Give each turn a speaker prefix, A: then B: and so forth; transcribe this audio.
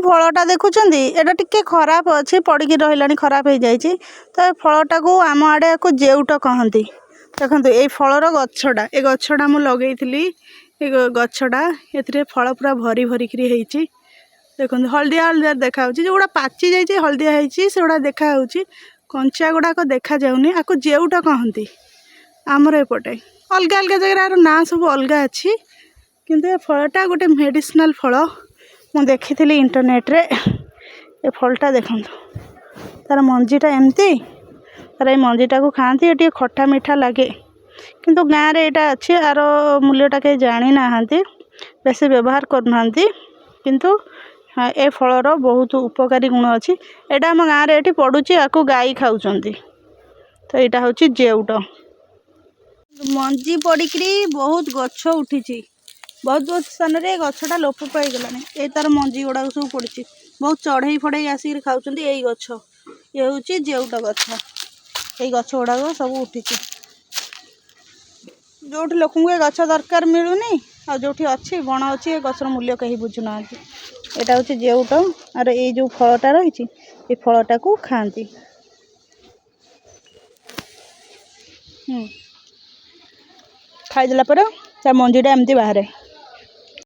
A: फलटा देखुं एटा टिके खराब अच्छे पड़ी रहा खराब हो जाए तो फलटा को आम आड़े को जेउट कहती देखो ये फलर गछटा ये गछटा मुझे लगे गछटा ए फल पूरा भरी भरिकी होती देखो हलदिया हलदिया देखा जोड़ा पाचि जाइए हलदिया होती से गुड़ा देखा कंचा गुड़ाक देखा जाऊनी आपको जेउट कहती आमर एपटे अलग अलग जगह ना सब अलग अच्छी किंतु ये फलटा गोटे मेडिसिनाल फल मुझे देखी इंटरनेट रे ये फलटा देखो तार मंजीटा एमती तार ये मंजीटा को खाती ये खट्टा मीठा लगे किंतु गाँव रे यहाँ अच्छी यार मूल्यटा कहीं जानी ना बेसी व्यवहार करना किंतु हाँ ए फलर बहुत उपकारी गुण अच्छी एटा आम गाँव रे पड़ुची आपको गाई खाऊँ तो यहाँ हूँ जेउट मंजी पड़िकी बहुत गछ उठी बहुत बहुत स्थान रे गछटा लोप पाईगला ये तार मंजी गुड़ाक सब पड़ी बहुत चढ़ई फड़ई आसिक खाऊँ यही गछ ये हूँ जेउट गछ ये गछ गुड़ाक सब उठी जो लोक गछ दरकार मिलूनी आ जो अच्छी बण अच्छी ये गछर मूल्य कहीं बुझुना यहाँ हूँ जेउट और ये जो फलटा रही ये फलटा को खाती खाईदेला पर ता मंजीटा एमती बाहर